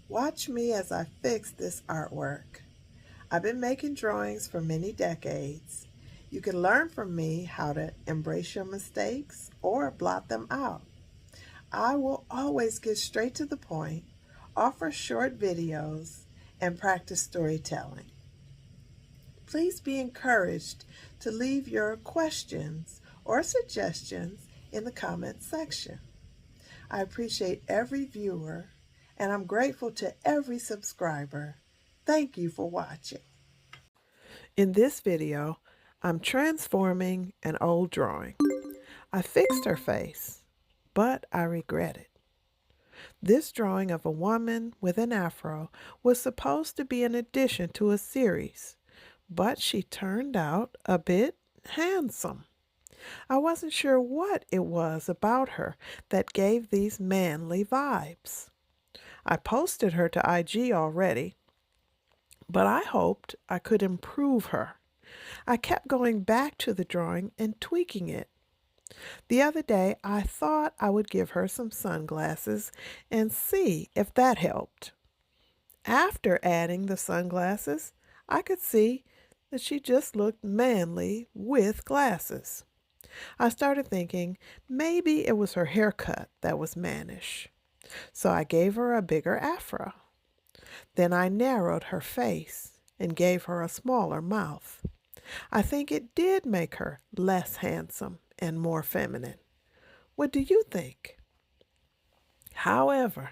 Watch me as I fix this artwork. I've been making drawings for many decades. You can learn from me how to embrace your mistakes or blot them out. I will always get straight to the point, offer short videos, and practice storytelling. Please be encouraged to leave your questions or suggestions in the comments section. I appreciate every viewer, and I'm grateful to every subscriber. Thank you for watching. In this video, I'm transforming an old drawing. I fixed her face, but I regret it. This drawing of a woman with an afro was supposed to be an addition to a series, but she turned out a bit handsome. I wasn't sure what it was about her that gave these manly vibes. I posted her to IG already, but I hoped I could improve her. I kept going back to the drawing and tweaking it. The other day, I thought I would give her some sunglasses and see if that helped. After adding the sunglasses, I could see that she just looked manly with glasses. I started thinking maybe it was her haircut that was mannish. So I gave her a bigger afro. Then I narrowed her face and gave her a smaller mouth. I think it did make her less handsome and more feminine. What do you think? However,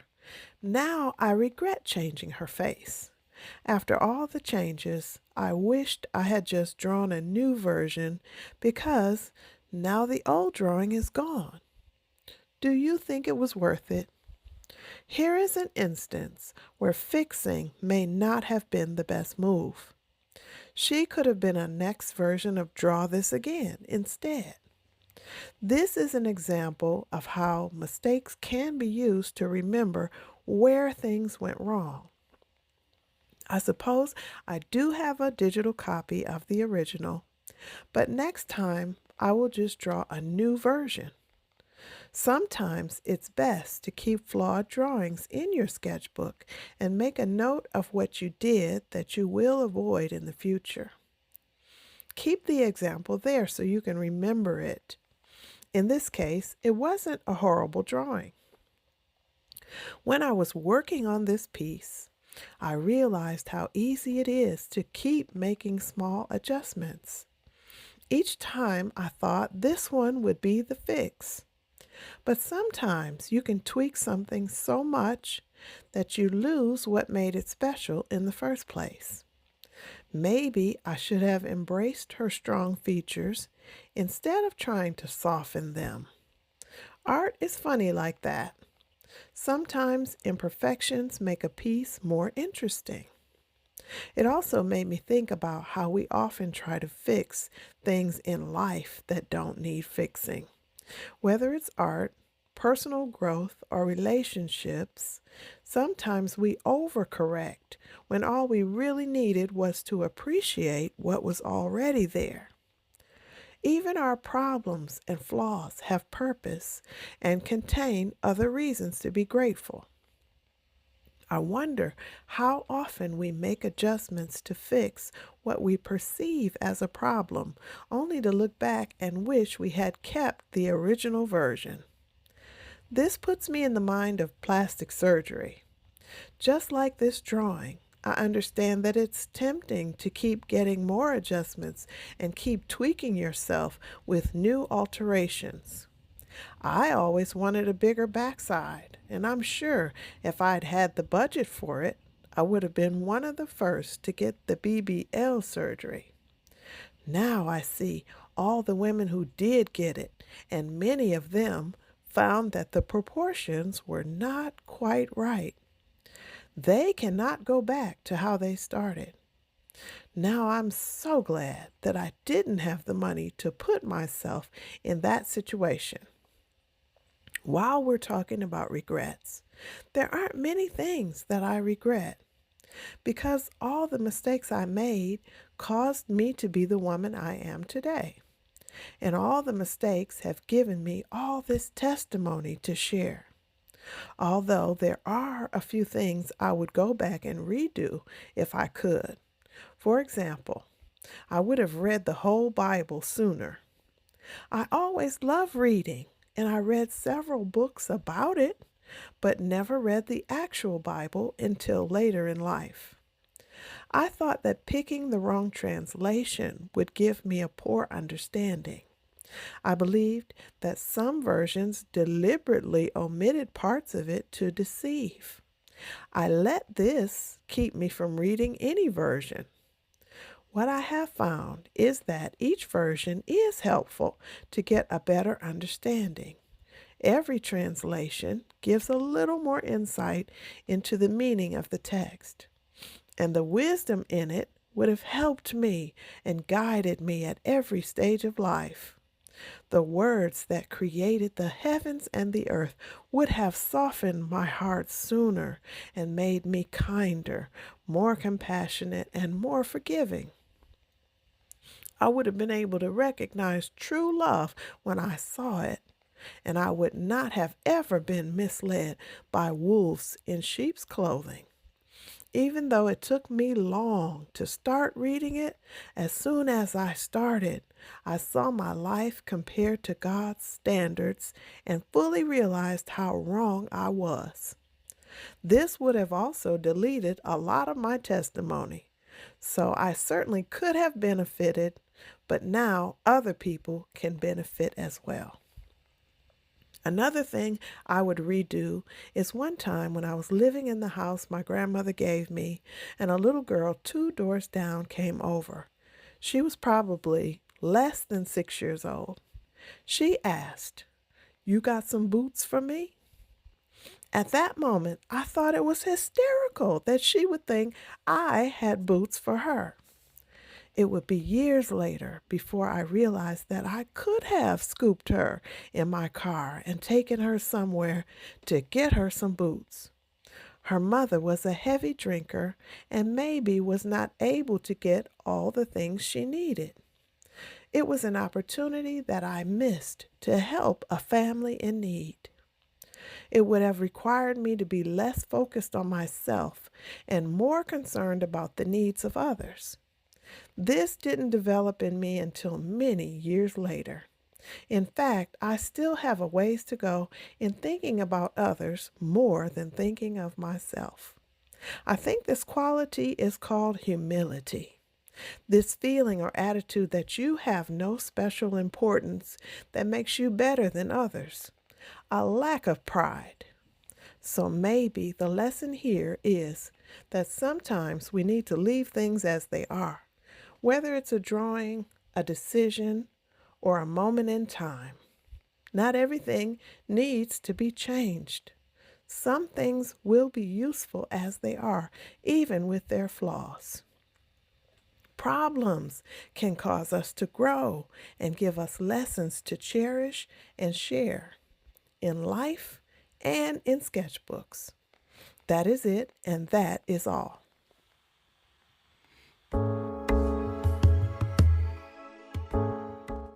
now I regret changing her face. After all the changes, I wished I had just drawn a new version because now the old drawing is gone. Do you think it was worth it? Here is an instance where fixing may not have been the best move. She could have been a next version of Draw This Again instead. This is an example of how mistakes can be used to remember where things went wrong. I suppose I do have a digital copy of the original, but next time I will just draw a new version. Sometimes it's best to keep flawed drawings in your sketchbook and make a note of what you did that you will avoid in the future. Keep the example there so you can remember it. In this case, it wasn't a horrible drawing. When I was working on this piece, I realized how easy it is to keep making small adjustments. Each time I thought this one would be the fix. But sometimes you can tweak something so much that you lose what made it special in the first place. Maybe I should have embraced her strong features instead of trying to soften them. Art is funny like that. Sometimes imperfections make a piece more interesting. It also made me think about how we often try to fix things in life that don't need fixing. Whether it's art, personal growth, or relationships, sometimes we overcorrect when all we really needed was to appreciate what was already there. Even our problems and flaws have purpose and contain other reasons to be grateful. I wonder how often we make adjustments to fix what we perceive as a problem, only to look back and wish we had kept the original version. This puts me in the mind of plastic surgery. Just like this drawing, I understand that it's tempting to keep getting more adjustments and keep tweaking yourself with new alterations. I always wanted a bigger backside, and I'm sure if I'd had the budget for it, I would have been one of the first to get the BBL surgery. Now I see all the women who did get it, and many of them found that the proportions were not quite right. They cannot go back to how they started. Now I'm so glad that I didn't have the money to put myself in that situation. While we're talking about regrets, there aren't many things that I regret because all the mistakes I made caused me to be the woman I am today. And all the mistakes have given me all this testimony to share. although there are a few things I would go back and redo if I could. For example, I would have read the whole Bible sooner. I always loved reading, and I read several books about it, but never read the actual Bible until later in life. I thought that picking the wrong translation would give me a poor understanding. I believed that some versions deliberately omitted parts of it to deceive. I let this keep me from reading any version. What I have found is that each version is helpful to get a better understanding. Every translation gives a little more insight into the meaning of the text, and the wisdom in it would have helped me and guided me at every stage of life. The words that created the heavens and the earth would have softened my heart sooner and made me kinder, more compassionate, and more forgiving. I would have been able to recognize true love when I saw it, and I would not have ever been misled by wolves in sheep's clothing. Even though it took me long to start reading it, as soon as I started, I saw my life compared to God's standards and fully realized how wrong I was. This would have also deleted a lot of my testimony. So I certainly could have benefited, but now other people can benefit as well. Another thing I would redo is one time when I was living in the house my grandmother gave me, and a little girl 2 doors down came over. She was probably less than 6 years old. She asked, "You got some boots for me?" At that moment, I thought it was hysterical that she would think I had boots for her. It would be years later before I realized that I could have scooped her in my car and taken her somewhere to get her some boots. Her mother was a heavy drinker and maybe was not able to get all the things she needed. It was an opportunity that I missed to help a family in need. It would have required me to be less focused on myself and more concerned about the needs of others. This didn't develop in me until many years later. In fact, I still have a ways to go in thinking about others more than thinking of myself. I think this quality is called humility. This feeling or attitude that you have no special importance that makes you better than others. A lack of pride. So maybe the lesson here is that sometimes we need to leave things as they are. Whether it's a drawing, a decision, or a moment in time, not everything needs to be changed. Some things will be useful as they are, even with their flaws. Problems can cause us to grow and give us lessons to cherish and share in life and in sketchbooks. That is it, and that is all.